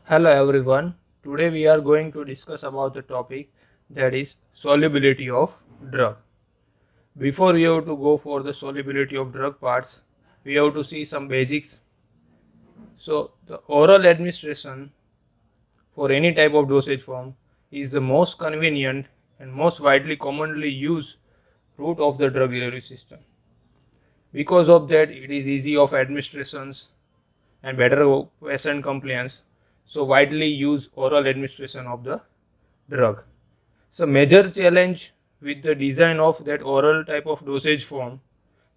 Hello everyone. Today we are going to discuss about the topic that is solubility of drug. Before we have to go for the solubility of drug parts, we have to see some basics. So the oral administration for any type of dosage form is the most convenient and most widely commonly used route of the drug delivery system. Because of that, it is easy of administrations and better patient compliance. So widely used oral administration of the drug. So major challenge with the design of that oral type of dosage form,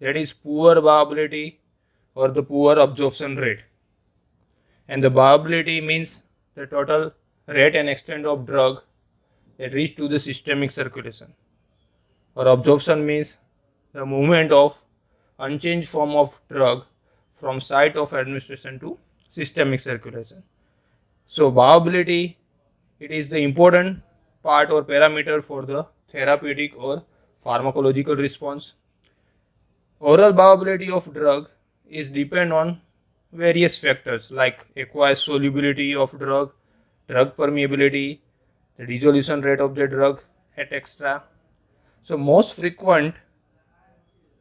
that is poor bioavailability or the poor absorption rate. And the bioavailability means the total rate and extent of drug that reach to the systemic circulation. Or absorption means the movement of unchanged form of drug from site of administration to systemic circulation. So bioavailability, it is the important part or parameter for the therapeutic or pharmacological response. Oral bioavailability of drug is depend on various factors like aqueous solubility of drug, drug permeability, the dissolution rate of the drug, etc. So most frequent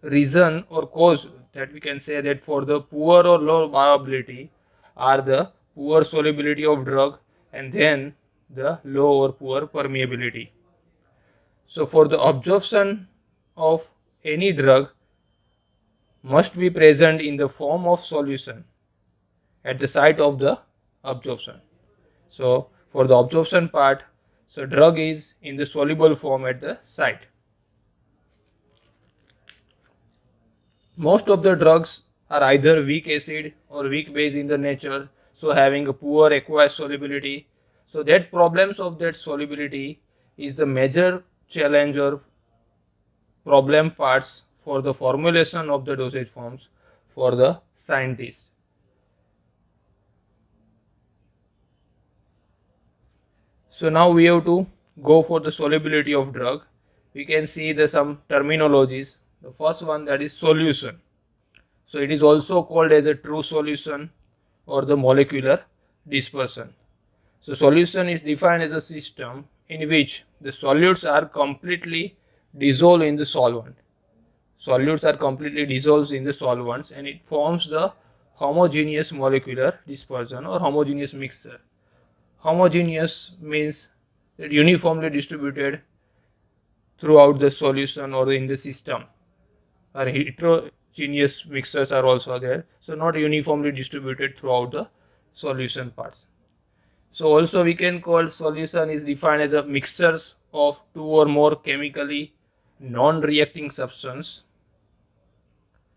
reason or cause that we can say that for the poor or low bioavailability are the poor solubility of drug and then the low or poor permeability. So for the absorption of any drug must be present in the form of solution at the site of the absorption. So for the absorption part, so drug is in the soluble form at the site. Most of the drugs are either weak acid or weak base in the nature, so having a poor aqueous solubility. So that problems of that solubility is the major challenge or problem parts for the formulation of the dosage forms for the scientists. So now we have to go for the solubility of drug. We can see the some terminologies. The first one, that is solution. So it is also called as a true solution or the molecular dispersion. So solution is defined as a system in which the solutes are completely dissolved in the solvent. Solutes are completely dissolved in the solvents and it forms the homogeneous molecular dispersion or homogeneous mixture. Homogeneous means that uniformly distributed throughout the solution or in the system. Or heterogeneous mixtures are also there, so not uniformly distributed throughout the solution parts. So also we can call solution is defined as a mixtures of two or more chemically non-reacting substance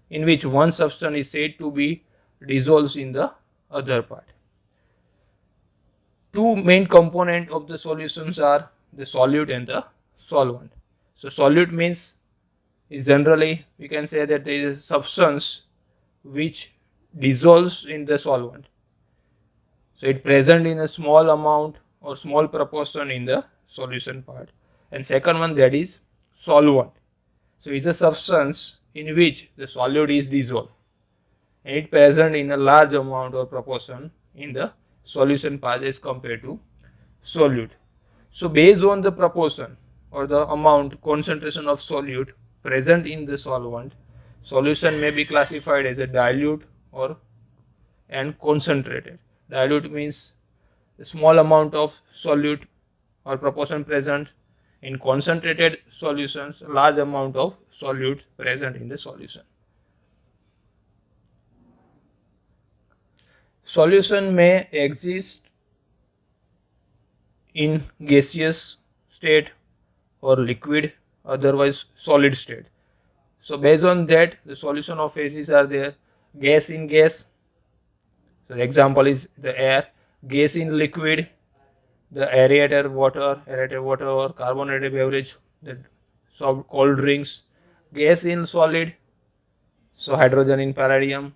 in which one substance is said to be dissolved in the other part. Two main components of the solutions are the solute and the solvent. So solute means is generally we can say that there is a substance which dissolves in the solvent. So it present in a small amount or small proportion in the solution part. And second one, that is solvent. So it's a substance in which the solute is dissolved and it present in a large amount or proportion in the solution part as compared to solute. So based on the proportion or the amount concentration of solute present in the solvent, solution may be classified as a dilute or and concentrated. Dilute means a small amount of solute or proportion present. In concentrated solutions, large amount of solute present in the solution. Solution may exist in gaseous state or liquid, otherwise solid state. So based on that, the solution of phases are there. Gas in gas, so the example is the air. Gas in liquid, the aerated water or carbonated beverage, the cold drinks. Gas in solid, so hydrogen in palladium.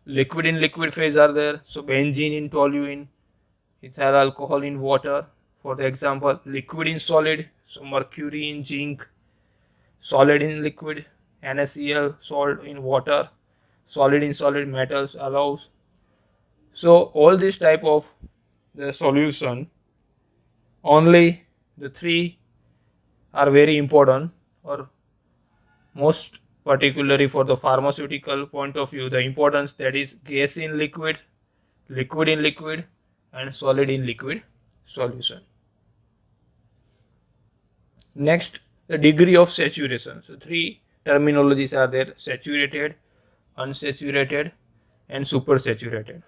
Liquid in liquid phase are there, so benzene in toluene, ethyl alcohol in water. For the example, liquid in solid, so mercury in zinc. Solid in liquid, NaCl, salt in water. Solid in solid metals, alloys. So all this type of the solution, only the three are very important, or most particularly for the pharmaceutical point of view, the importance, that is gas in liquid, liquid in liquid, and solid in liquid solution. Next, the degree of saturation. So three terminologies are there: saturated, unsaturated, and supersaturated.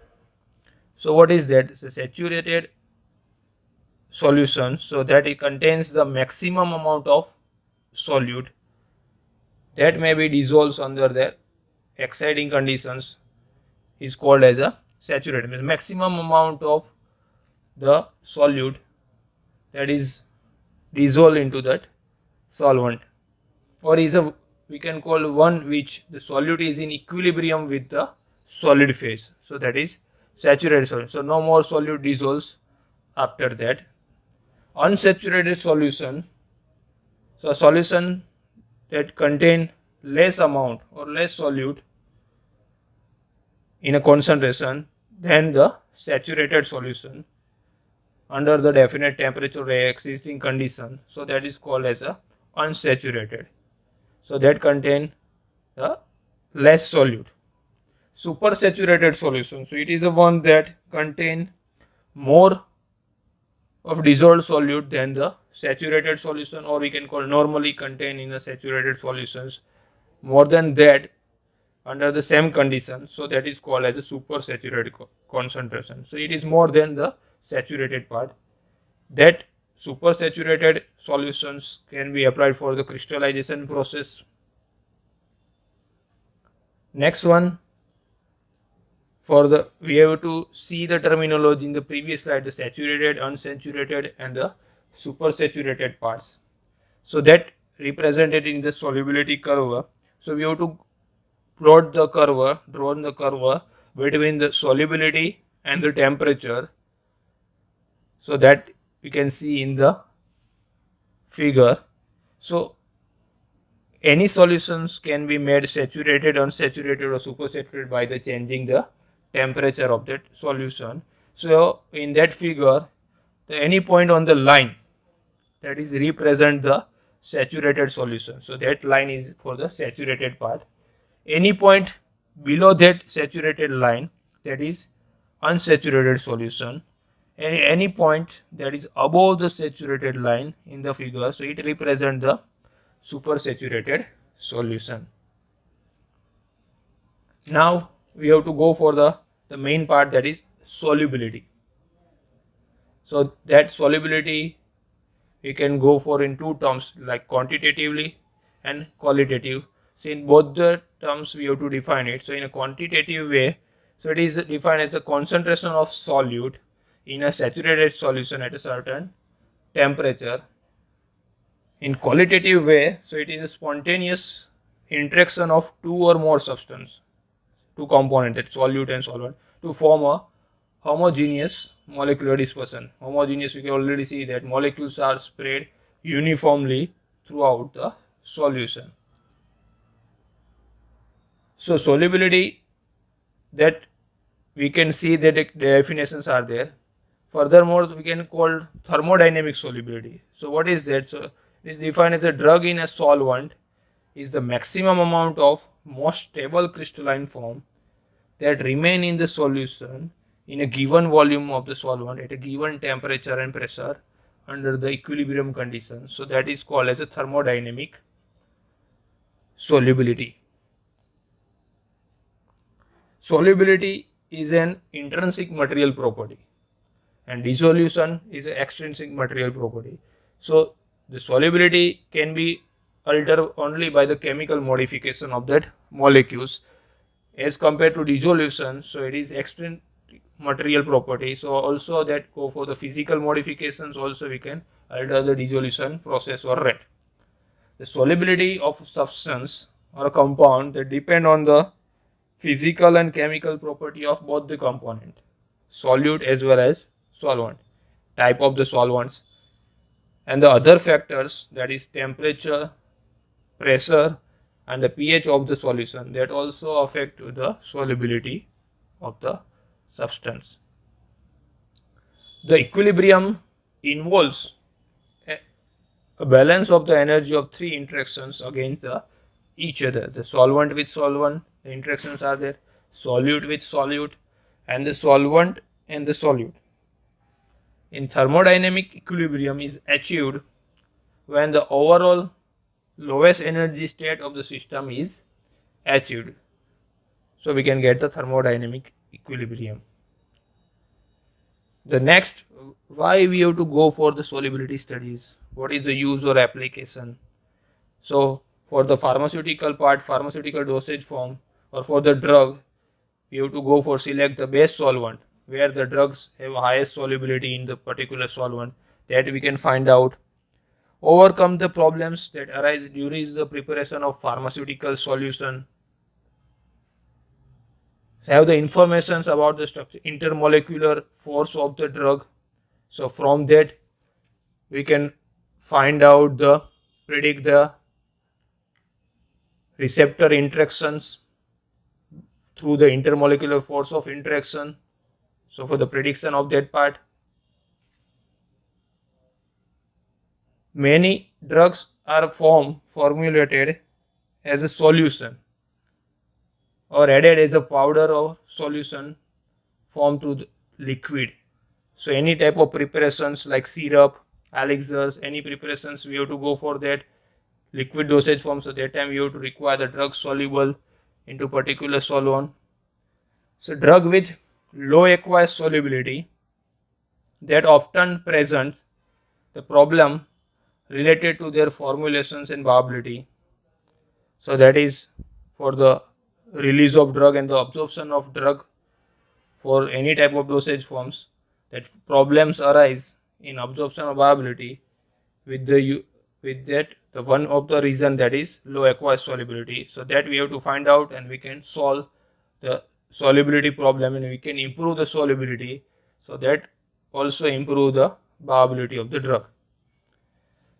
So what is that? So saturated solution, so that it contains the maximum amount of solute that may be dissolved under the exciting conditions, is called as a saturated. Means maximum amount of the solute that is dissolved into that solvent, or is a, we can call one which the solute is in equilibrium with the solid phase. So that is saturated solution. So no more solute dissolves after that. Unsaturated solution, so a solution that contain less amount or less solute in a concentration than the saturated solution under the definite temperature or existing condition. So that is called as a unsaturated. So that contain the less solute. Supersaturated solution, so it is the one that contain more of dissolved solute than the saturated solution, or we can call normally contain in the saturated solutions more than that under the same condition. So that is called as a supersaturated concentration. So it is more than the saturated part. That supersaturated solutions can be applied for the crystallization process. Next one, for the, we have to see the terminology in the previous slide, the saturated, unsaturated, and the supersaturated parts. So that represented in the solubility curve. So we have to plot the curve, draw the curve between the solubility and the temperature. So that we can see in the figure. So any solutions can be made saturated, unsaturated, or supersaturated by the changing the temperature of that solution. So in that figure, any point on the line that is represent the saturated solution. So that line is for the saturated part. Any point below that saturated line, that is unsaturated solution. Any point that is above the saturated line in the figure, so it represents the supersaturated solution. Now we have to go for the main part, that is solubility. So that solubility we can go for in two terms, like quantitatively and qualitative. So in both the terms we have to define it. So in a quantitative way, so it is defined as the concentration of solute in a saturated solution at a certain temperature. In qualitative way, so it is a spontaneous interaction of two or more substance, two components, that solute and solvent, to form a homogeneous molecular dispersion. Homogeneous, we can already see that molecules are spread uniformly throughout the solution. So solubility, that we can see that the definitions are there. Furthermore, we can call thermodynamic solubility. So what is that? So it is defined as a drug in a solvent is the maximum amount of most stable crystalline form that remain in the solution in a given volume of the solvent at a given temperature and pressure under the equilibrium conditions. So that is called as a thermodynamic solubility. Solubility is an intrinsic material property and dissolution is an extrinsic material property. So the solubility can be altered only by the chemical modification of that molecules as compared to dissolution. So it is extrinsic material property. So also that go for the physical modifications, also we can alter the dissolution process or rate. The solubility of substance or a compound that depend on the physical and chemical property of both the component, solute as well as solvent, type of the solvents, and the other factors, that is temperature, pressure, and the pH of the solution, that also affect the solubility of the substance. The equilibrium involves a balance of the energy of three interactions against each other. The solvent with solvent, the interactions are there, solute with solute, and the solvent and the solute. In thermodynamic, equilibrium is achieved when the overall lowest energy state of the system is achieved. So we can get the thermodynamic equilibrium. The next, why we have to go for the solubility studies? What is the use or application? So for the pharmaceutical part, pharmaceutical dosage form, or for the drug, we have to go for select the best solvent where the drugs have highest solubility in the particular solvent, that we can find out. Overcome the problems that arise during the preparation of pharmaceutical solution. Have the informations about the structure, intermolecular force of the drug. So from that we can find out the predict the receptor interactions through the intermolecular force of interaction. So for the prediction of that part, many drugs are formulated as a solution or added as a powder or solution formed to the liquid. So any type of preparations like syrup, elixirs, any preparations, we have to go for that liquid dosage form. So that time we have to require the drug soluble into particular solvent. So drug with low aqueous solubility, that often presents the problem related to their formulations and viability. So that is for the release of drug and the absorption of drug for any type of dosage forms, that problems arise in absorption of viability with that the one of the reason, that is low aqueous solubility. So that we have to find out, and we can solve the solubility problem, and we can improve the solubility, so that also improve the viability of the drug.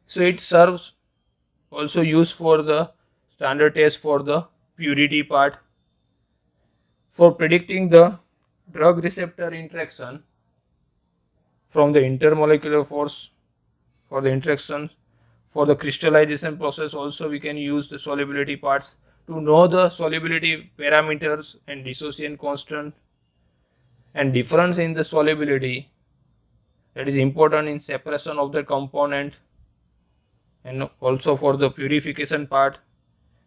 So it serves also used for the standard test for the purity part. For predicting the drug receptor interaction from the intermolecular force for the interaction, for the crystallization process also we can use the solubility parts to know the solubility parameters and dissociation constant and difference in the solubility, that is important in separation of the component, and also for the purification part.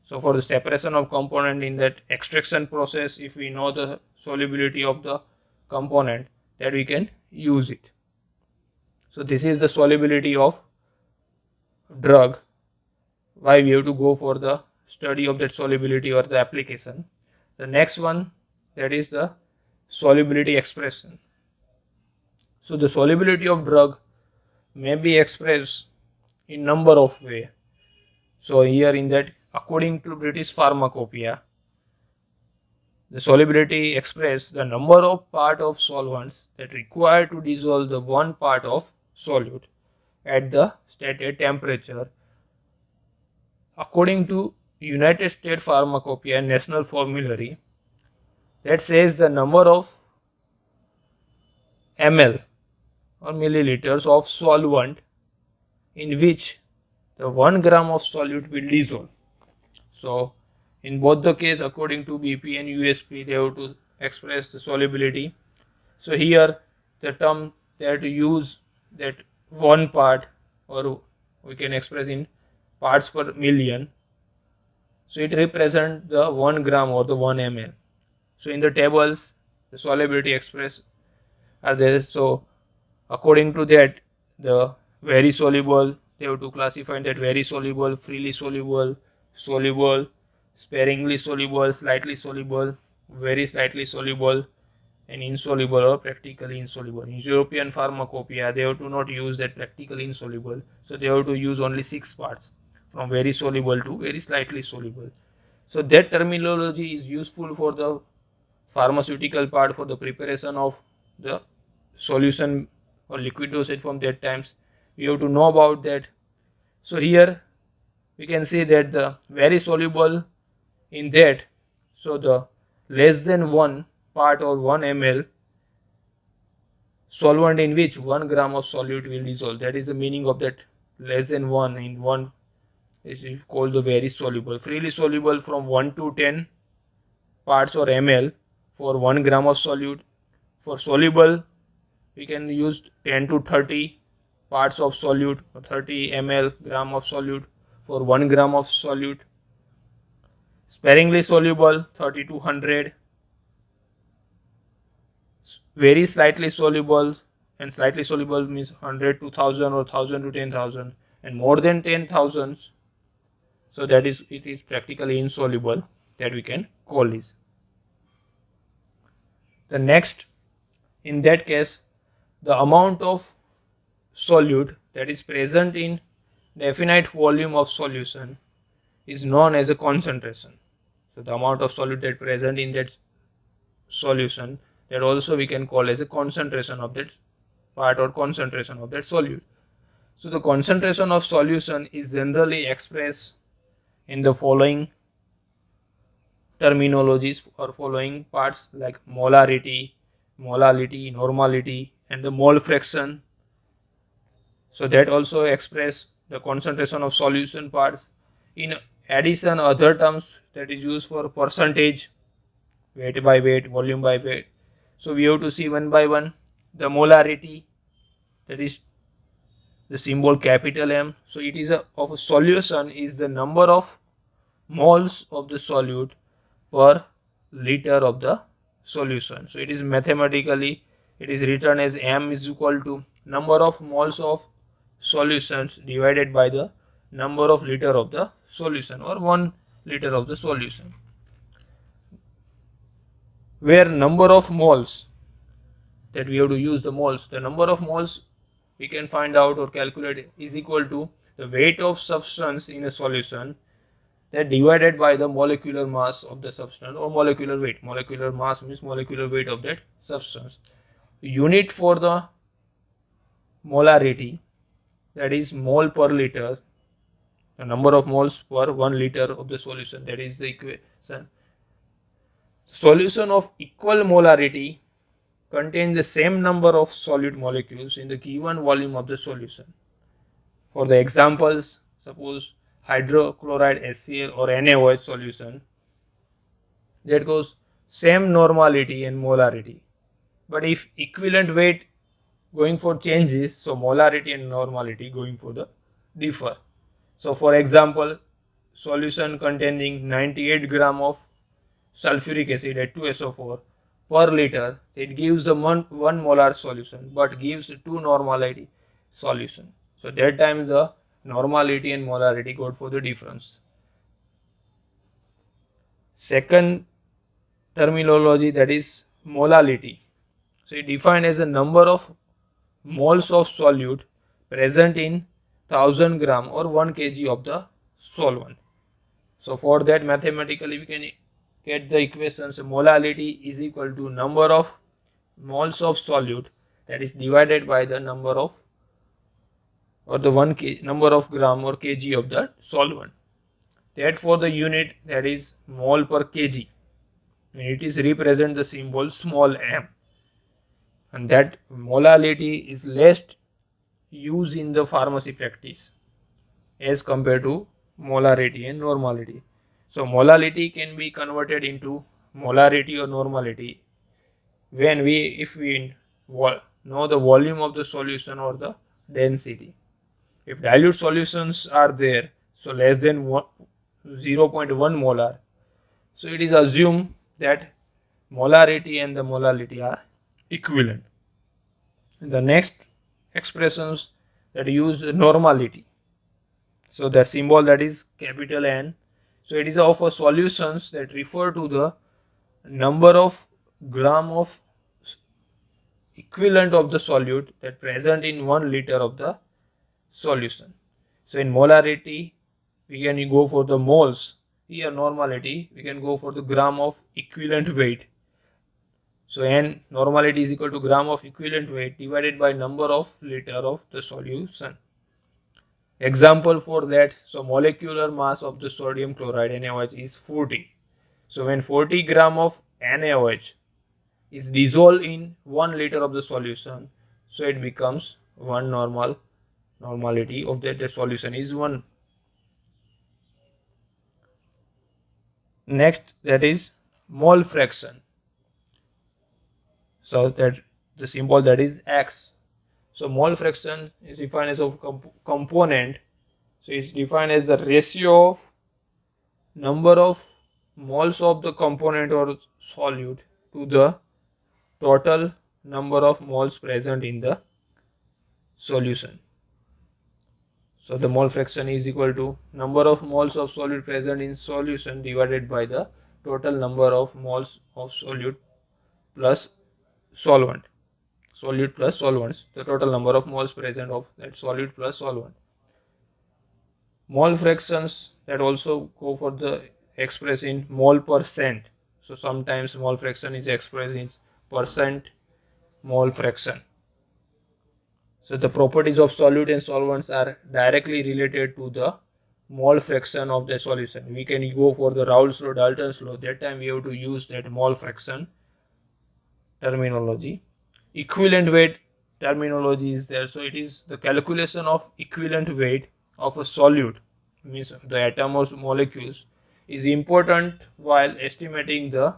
So for the separation of component in that extraction process, if we know the solubility of the component, that we can use it. So this is the solubility of drug, why we have to go for the study of that solubility or the application. The next one, that is the solubility expression. So the solubility of drug may be expressed in number of ways. So here in that, according to British Pharmacopoeia, the solubility express the number of part of solvents that require to dissolve the one part of solute at the stated temperature. According to United States Pharmacopoeia National Formulary, that says the number of ml or milliliters of solvent in which the 1 gram of solute will dissolve. So in both the case, according to BP and USP, they have to express the solubility. So here the term they have to use that one part, or we can express in parts per million. So it represents the 1 gram or the 1 ml. So in the tables, the solubility express are there. So according to that, the very soluble, they have to classify that very soluble, freely soluble, soluble, sparingly soluble, slightly soluble, very slightly soluble, and insoluble or practically insoluble. In European Pharmacopoeia, they have to not use that practically insoluble. So they have to use only 6 parts, from very soluble to very slightly soluble. So that terminology is useful for the pharmaceutical part, for the preparation of the solution or liquid dosage from that times. We have to know about that. So here we can see that the very soluble in that, so the less than 1 part or 1 ml, solvent in which 1 gram of solute will dissolve. That is the meaning of that less than 1 in 1 is called the very soluble. Freely soluble from 1 to 10 parts or ml for 1 gram of solute. For soluble, we can use 10 to 30 parts of solute or 30 ml gram of solute for 1 gram of solute. Sparingly soluble 30 to 100. Very slightly soluble, and slightly soluble means 100 to 1000 or 1000 to 10,000, and more than 10,000, so that is, it is practically insoluble, that we can call this. The next, in that case, the amount of solute that is present in definite volume of solution is known as a concentration. So the amount of solute that present in that solution, that also we can call as a concentration of that part or concentration of that solute. So the concentration of solution is generally expressed in the following terminologies or following parts like molarity, molality, normality, and the mole fraction. So that also express the concentration of solution parts. In addition, other terms that is used for percentage, weight by weight, volume by weight. So we have to see one by one. The molarity, that is the symbol capital M. So it is of a solution is the number of moles of the solute per liter of the solution. So it is mathematically, it is written as M is equal to number of moles of solutions divided by the number of liter of the solution, or 1 liter of the solution, where number of moles, that we have to use the moles, the number of moles we can find out or calculate is equal to the weight of substance in a solution, that divided by the molecular mass of the substance, or molecular weight. Molecular mass means molecular weight of that substance. Unit for the molarity, that is mole per liter, the number of moles per 1 liter of the solution, that is the equation. Solution of equal molarity contains the same number of solute molecules in the given volume of the solution. For the examples, suppose hydrochloride HCl or NaOH solution, that goes same normality and molarity, but if equivalent weight going for changes, so molarity and normality going for the differ. So for example, solution containing 98 gram of sulfuric acid at 2SO4 per liter, it gives the 1 molar solution but gives 2 normality solution. So that time the normality and molarity go for the difference. Second terminology, that is molality. So it defined as a number of moles of solute present in 1000 gram or 1 kg of the solvent. So for that, mathematically we can get the equations. Molality is equal to number of moles of solute, that is divided by the number of, or the number of gram or kg of the solvent. That for the unit, that is mole per kg, and it is represent the symbol small m, and that molality is less used in the pharmacy practice as compared to molarity and normality. So molality can be converted into molarity or normality when if we know the volume of the solution or the density. If dilute solutions are there, so less than 0.1 molar, so it is assumed that molarity and the molality are equivalent. The next expressions that use normality, so that symbol, that is capital N. So it is of a solutions that refer to the number of gram of equivalent of the solute that present in 1 liter of the solution. So in molarity we can go for the moles. Here normality we can go for the gram of equivalent weight. So N normality is equal to gram of equivalent weight divided by number of liter of the solution. Example for that, so molecular mass of the sodium chloride NaOH is 40. So when 40 gram of NaOH is dissolved in 1 liter of the solution, so it becomes 1 normality of that the solution is 1. Next, that is mole fraction. So that the symbol that is X. So mole fraction is defined as a component. So it's defined as the ratio of number of moles of the component or solute to the total number of moles present in the solution. So the mole fraction is equal to number of moles of solute present in solution divided by the total number of moles of solute plus solvent. Solute plus solvents, the total number of moles present of that solute plus solvent. Mole fractions that also go for the expressed in mole percent. So sometimes mole fraction is expressed in percent mole fraction. So the properties of solute and solvents are directly related to the mole fraction of the solution. We can go for the Raoult's law, Dalton's law. That time we have to use that mole fraction terminology. Equivalent weight terminology is there. So it is the calculation of equivalent weight of a solute, means the atom or molecules, is important while estimating the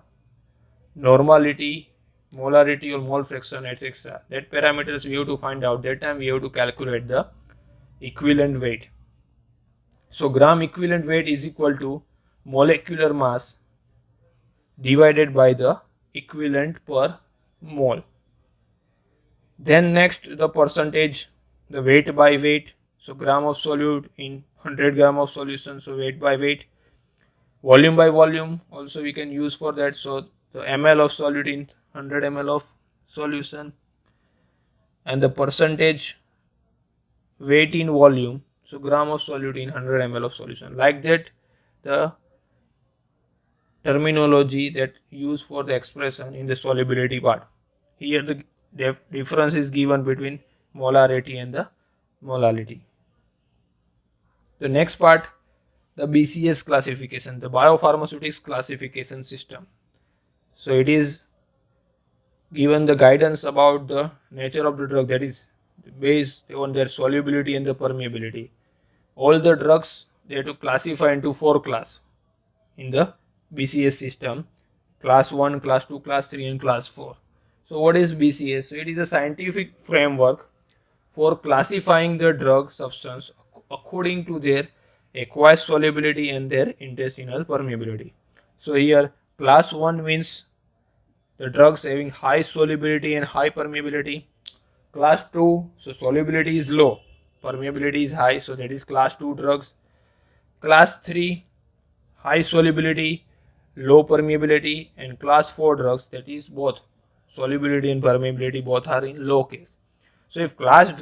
normality, molarity or mole fraction, etc. That parameters we have to find out. That time we have to calculate the equivalent weight. So gram equivalent weight is equal to molecular mass divided by the equivalent per mole. Then next, the percentage, the weight by weight. So gram of solute in 100 gram of solution, so weight by weight. Volume by volume also we can use for that. So the ml of solute in 100 ml of solution, and the percentage weight in volume, so gram of solute in 100 ml of solution. Like that, the terminology that used for the expression in the solubility part. Here the difference is given between molarity and the molality. The next part, the BCS classification, the biopharmaceutics classification system. So it is given the guidance about the nature of the drug, that is based on their solubility and the permeability. All the drugs they have to classify into 4 classes in the BCS system: class 1, class 2, class 3 and class 4. So what is BCS? So it is a scientific framework for classifying the drug substance according to their aqueous solubility and their intestinal permeability. So here class 1 means the drugs having high solubility and high permeability. Class 2, so solubility is low, permeability is high, so that is class 2 drugs. Class 3, high solubility, low permeability, and class 4 drugs, that is both solubility and permeability both are in low case. So if class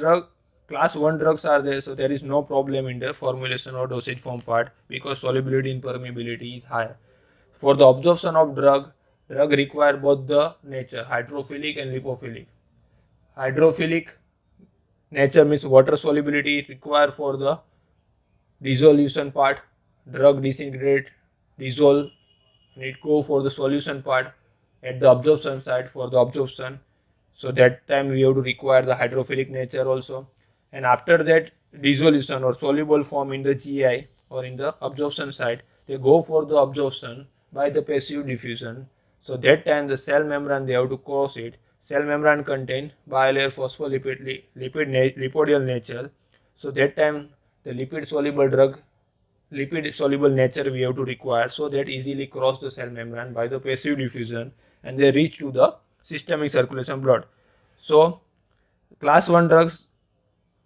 1 drugs are there, so there is no problem in the formulation or dosage form part, because solubility and permeability is higher. For the absorption of drug require both the nature, hydrophilic and lipophilic. Hydrophilic nature means water solubility required for the dissolution part. Drug disintegrate, dissolve, and it go for the solution part at the absorption site for the absorption. So that time we have to require the hydrophilic nature also. And after that, dissolution or soluble form in the GI or in the absorption site, they go for the absorption by the passive diffusion. So that time the cell membrane they have to cross it. Cell membrane contain bilayer lipodial nature. So that time the lipid soluble nature we have to require, so that easily cross the cell membrane by the passive diffusion and they reach to the systemic circulation blood. So class 1 drugs,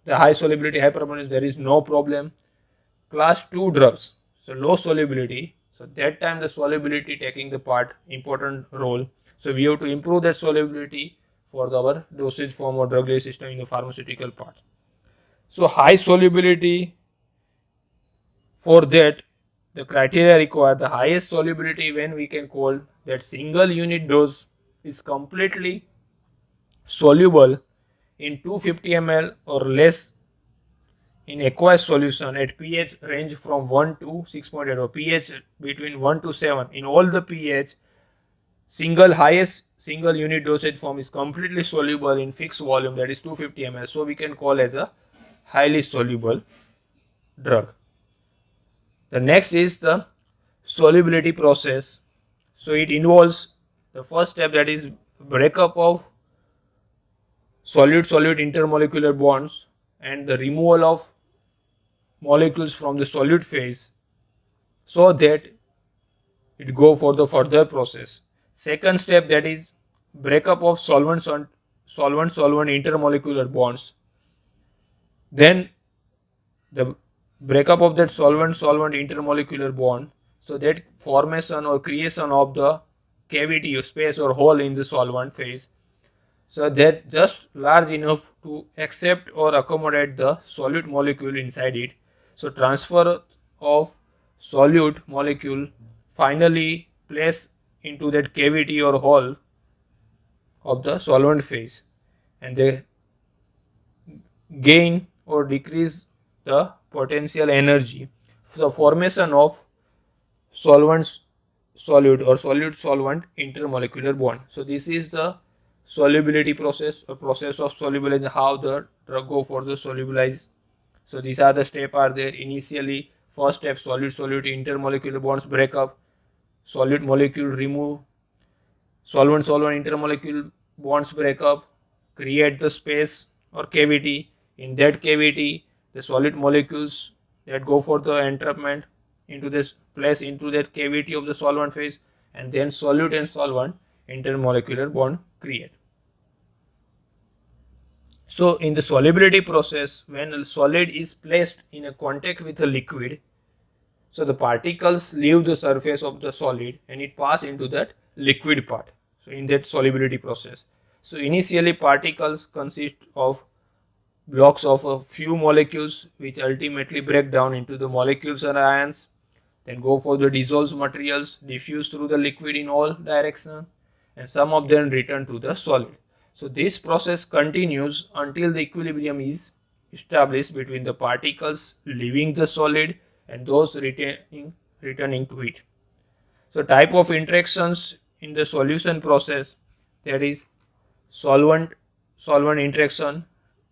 the high solubility, high permeability, there is no problem. Class 2 drugs, so low solubility, so that time the solubility taking the part important role. So we have to improve that solubility for our dosage form or drug release system in the pharmaceutical part. So high solubility, for that the criteria required the highest solubility when we can call that single unit dose is completely soluble in 250 ml or less in aqueous solution at pH range from 1 to 6.8 or pH between 1 to 7. In all the pH, single highest single unit dosage form is completely soluble in fixed volume, that is 250 ml, so we can call as a highly soluble drug. The next is the solubility process. So it involves the first step, that is breakup of solute-solute intermolecular bonds and the removal of molecules from the solute phase so that it go for the further process. Second step, that is breakup of solvent-solvent intermolecular bonds. Then the breakup of that solvent-solvent intermolecular bond, so that formation or creation of the cavity or space or hole in the solvent phase, so that just large enough to accept or accommodate the solute molecule inside it. So transfer of solute molecule finally place into that cavity or hole of the solvent phase, and they gain or decrease the potential energy. So formation of solvent solute or solute solvent intermolecular bond. So this is the solubility process, a process of solubilization, how the drug go for the solubilize. So these are the steps are there. Initially, first step, solute-solute intermolecular bonds break up, solute molecule remove, solvent-solvent intermolecular bonds break up, create the space or cavity. In that cavity, the solute molecules that go for the entrapment into this place into that cavity of the solvent phase, and then solute and solvent intermolecular bond create. So in the solubility process, when a solid is placed in a contact with a liquid, so the particles leave the surface of the solid and it pass into that liquid part. So in that solubility process, so initially particles consist of blocks of a few molecules which ultimately break down into the molecules or ions, then go for the dissolved materials, diffuse through the liquid in all directions, and some of them return to the solid. So this process continues until the equilibrium is established between the particles leaving the solid and those returning to it. So type of interactions in the solution process, that is solvent-solvent interaction,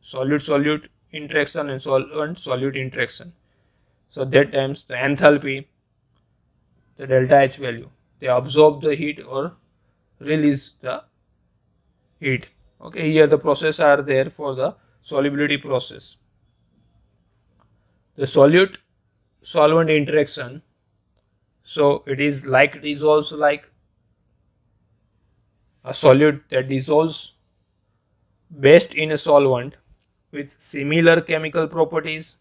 solute-solute interaction, and solvent-solute interaction. So that times the enthalpy, the delta H value, they absorb the heat or release the heat. Okay, here the process are there for the solubility process. The solute solvent interaction, so it is dissolves like a solute that dissolves best in a solvent with similar chemical properties,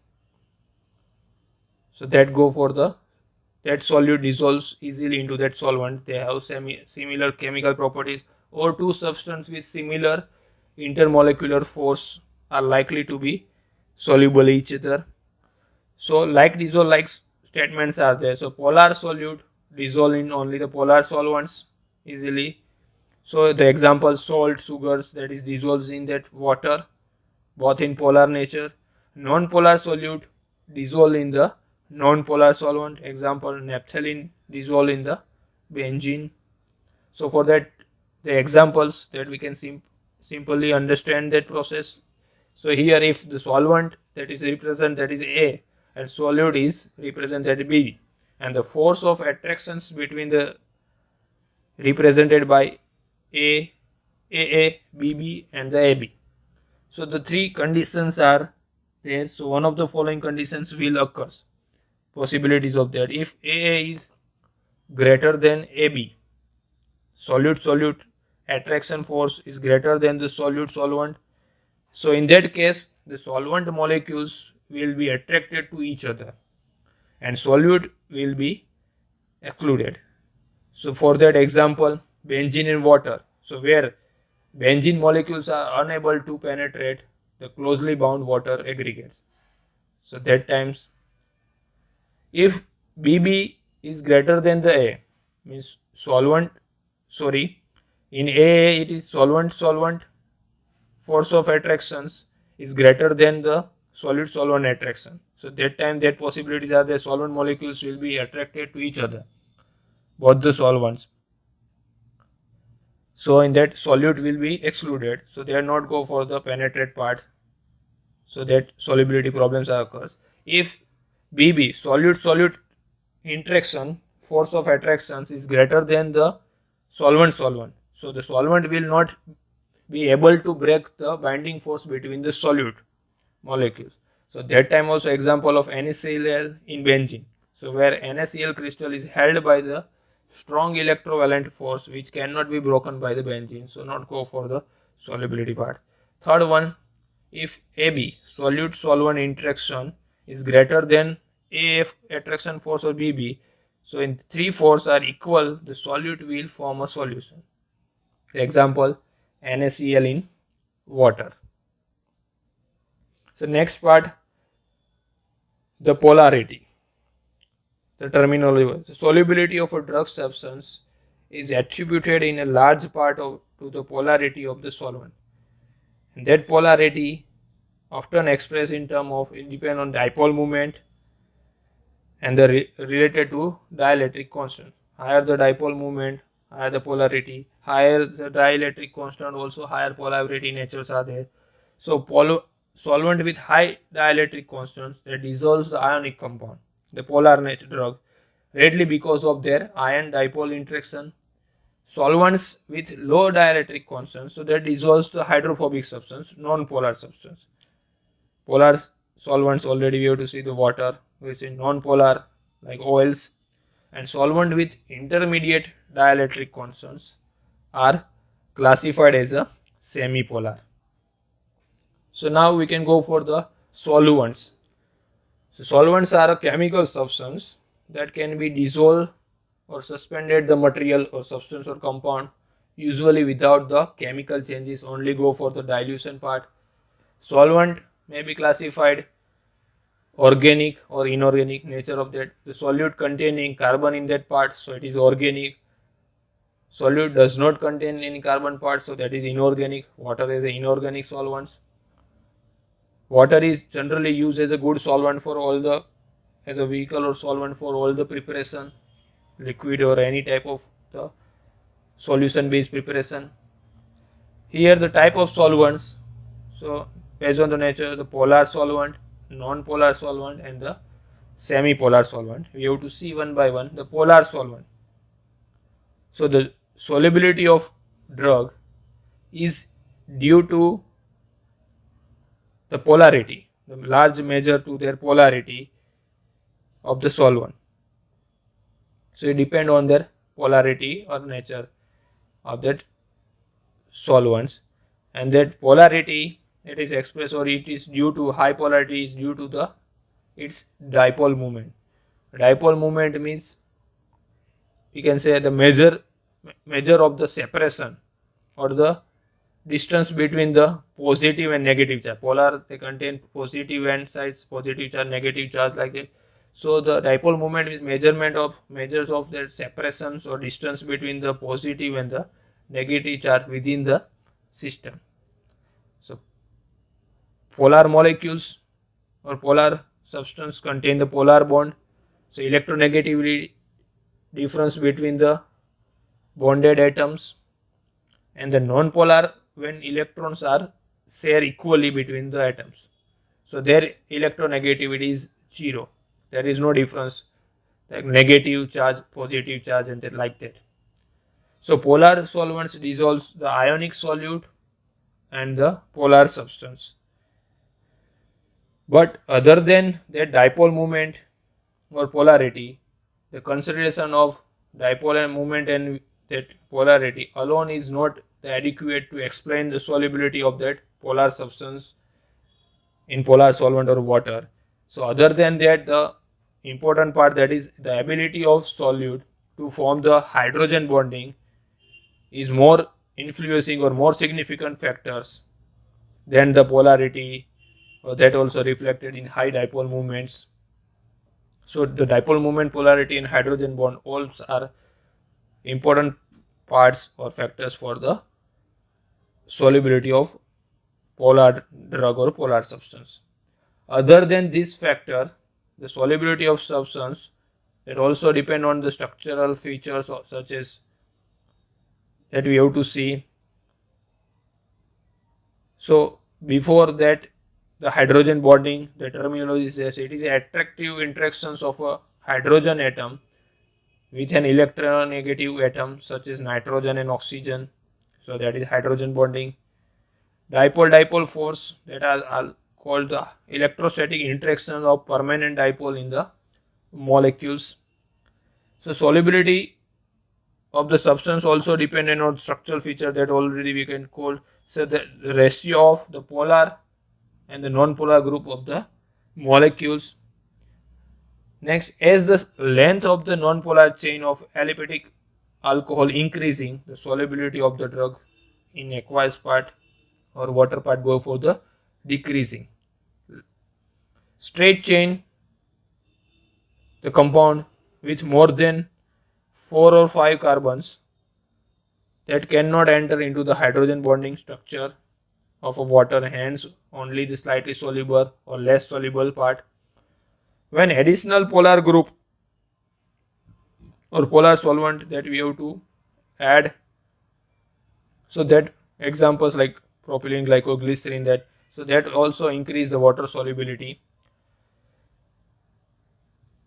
so that go for the that solute dissolves easily into that solvent, they have similar chemical properties, or two substances with similar intermolecular force are likely to be soluble each other. So like dissolve like statements are there. So polar solute dissolve in only the polar solvents easily. So the example, salt, sugars, that is dissolves in that water, both in polar nature. Non-polar solute dissolve in the non-polar solvent, example naphthalene dissolve in the benzene. So for that the examples that we can simply understand that process. So here if the solvent that is represent, that is A, and solute is represented B, and the force of attractions between the represented by AA, BB and the AB. So the three conditions are there. So one of the following conditions will occur. Possibilities of that: if AA is greater than AB, solute-solute attraction force is greater than the solute-solvent. So in that case, the solvent molecules will be attracted to each other and solute will be excluded. So for that example, benzene and water. So where benzene molecules are unable to penetrate the closely bound water aggregates. So that times, if BB is greater than the A, means in AA it is solvent force of attractions is greater than the solute-solvent attraction. So that time that possibilities are the solvent molecules will be attracted to each other, both the solvents. So in that solute will be excluded. So they are not go for the penetrate part. So that solubility problems occurs. If BB solute interaction force of attraction is greater than the solvent. So the solvent will not be able to break the binding force between the solute molecules. So that time also example of NaCl in benzene. So where NaCl crystal is held by the strong electrovalent force which cannot be broken by the benzene. So not go for the solubility part. Third one, if AB solute solvent interaction is greater than AF attraction force or BB, so in three forces are equal, the solute will form a solution. For example, NaCl in water. So next part, the polarity. The terminology. The solubility of a drug substance is attributed in a large part to the polarity of the solvent. And that polarity often expressed in terms of depend on dipole moment and the related to dielectric constant. Higher the dipole moment, higher the polarity, higher the dielectric constant, also higher polarity natures are there. So solvent with high dielectric constants that dissolves the ionic compound, the polar nature drug, readily because of their ion dipole interaction. Solvents with low dielectric constants, so that dissolves the hydrophobic substance, non-polar substance. Polar solvents, already we have to see the water, which is non-polar like oils, and solvent with intermediate dielectric constants are classified as a semi-polar. So now we can go for the solvents. So solvents are a chemical substance that can be dissolved or suspended the material or substance or compound, usually without the chemical changes, only go for the dilution part. Solvent may be classified organic or inorganic nature of that. The solute containing carbon in that part, so it is organic. Solute does not contain any carbon part, so that is inorganic. Water is an inorganic solvents. Water is generally used as a good solvent for all the, as a vehicle or solvent for all the preparation, liquid or any type of the solution based preparation. Here the type of solvents, so based on the nature, the polar solvent, non-polar solvent and the semi-polar solvent. We have to see one by one. The polar solvent. So the solubility of drug is due to the polarity, the large measure to their polarity of the solvent. So it depend on their polarity or nature of that solvents, and that polarity, it is expressed or it is due to high polarity is due to the its dipole moment. Dipole moment means we can say the measure of the separation or the distance between the positive and negative charge. Polar, they contain positive end sides, positive charge, negative charge, like that. So the dipole moment is measures of the separations or distance between the positive and the negative charge within the system. So polar molecules or polar substance contain the polar bond. So electronegativity difference between the bonded atoms, and the non-polar when electrons are share equally between the atoms. So their electronegativity is 0. There is no difference like negative charge, positive charge, and like that. So polar solvents dissolves the ionic solute and the polar substance. But other than that dipole moment or polarity, the consideration of dipole moment and that polarity alone is not adequate to explain the solubility of that polar substance in polar solvent or water. So other than that, the important part, that is the ability of solute to form the hydrogen bonding, is more influencing or more significant factors than the polarity, or that also reflected in high dipole moments. So the dipole moment, polarity and hydrogen bond all are important parts or factors for the solubility of polar drug or polar substance. Other than this factor, the solubility of substance, that also depend on the structural features such as that we have to see. So before that, the hydrogen bonding, the terminology says it is attractive interactions of a hydrogen atom with an electronegative atom such as nitrogen and oxygen. So that is hydrogen bonding. Dipole-dipole force, that are called the electrostatic interaction of permanent dipole in the molecules. So solubility of the substance also dependent on structural feature that already we can call. So the ratio of the polar and the non-polar group of the molecules. Next, as the length of the non-polar chain of aliphatic alcohol increasing, the solubility of the drug in aqueous part or water part go for the decreasing. Straight chain, the compound with more than 4 or 5 carbons that cannot enter into the hydrogen bonding structure of a water, hence only the slightly soluble or less soluble part. When additional polar group or polar solvent that we have to add, so that examples like propylene glycoglycerin, that so that also increase the water solubility.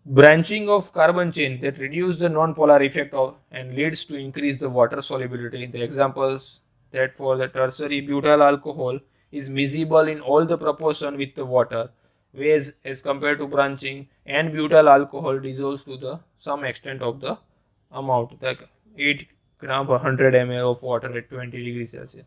Branching of carbon chain that reduce the non-polar effect of and leads to increase the water solubility. The examples that for the tertiary butyl alcohol is miscible in all the proportion with the water, whereas as compared to branching, and butyl alcohol dissolves to the some extent of the amount, like 8 gram per 100 ml of water at 20 degrees Celsius.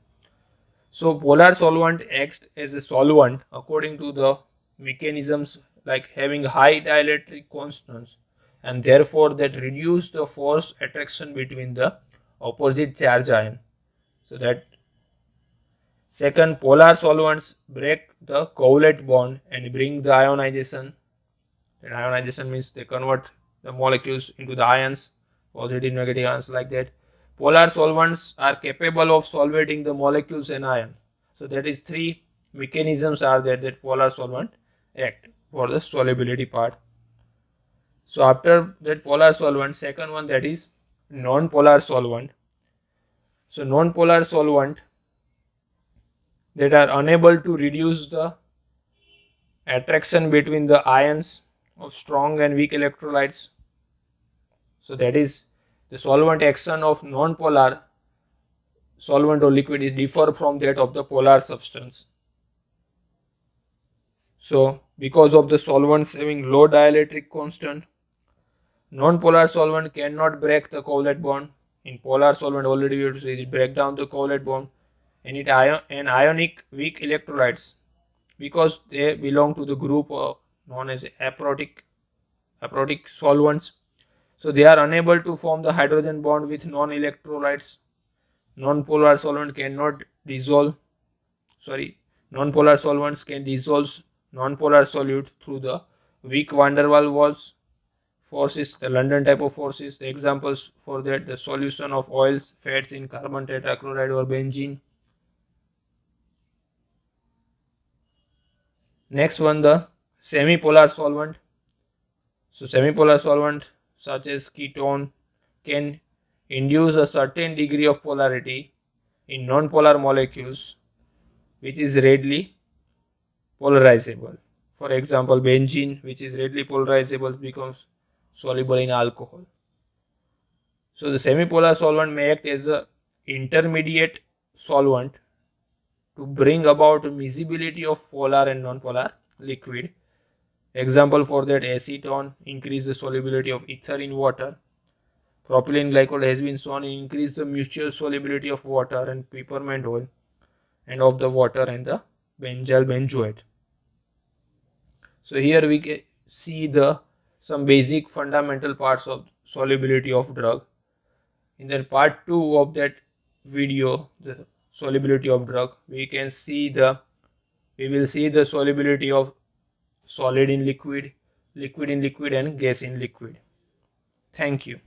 So polar solvent acts as a solvent according to the mechanisms like having high dielectric constants, and therefore that reduce the force attraction between the opposite charge ion. So that second, polar solvents break the Coulomb bond and bring the ionization. And ionization means they convert the molecules into the ions, positive negative ions, like that. Polar solvents are capable of solvating the molecules and ion. So that is 3 mechanisms are there that polar solvent act for the solubility part. So after that polar solvent, second one, that is non-polar solvent. So non-polar solvent that are unable to reduce the attraction between the ions of strong and weak electrolytes. So that is the solvent action of non-polar solvent or liquid is differ from that of the polar substance. So because of the solvents having low dielectric constant, non-polar solvent cannot break the Coulomb bond. In polar solvent already we have to say it break down the Coulomb bond, and it ionic weak electrolytes, because they belong to the group known as aprotic solvents. So they are unable to form the hydrogen bond with non-electrolytes. Non-polar solvent cannot dissolve. Non-polar solvents can dissolve non-polar solute through the weak van der Waals forces, the London type of forces. The examples for that, the solution of oils, fats in carbon tetrachloride or benzene. Next one, the semi-polar solvent. So semi-polar solvent such as ketone can induce a certain degree of polarity in non-polar molecules which is readily polarizable. For example, benzene, which is readily polarizable, becomes soluble in alcohol. So the semi-polar solvent may act as an intermediate solvent to bring about miscibility of polar and non-polar liquid. Example for that, acetone increase the solubility of ether in water. Propylene glycol has been shown to increase the mutual solubility of water and peppermint oil and of the water and the benzyl benzoate. So here we can see some basic fundamental parts of solubility of drug. In the part 2 of that video, the solubility of drug, we will see the solubility of solid in liquid, liquid in liquid, and gas in liquid. Thank you.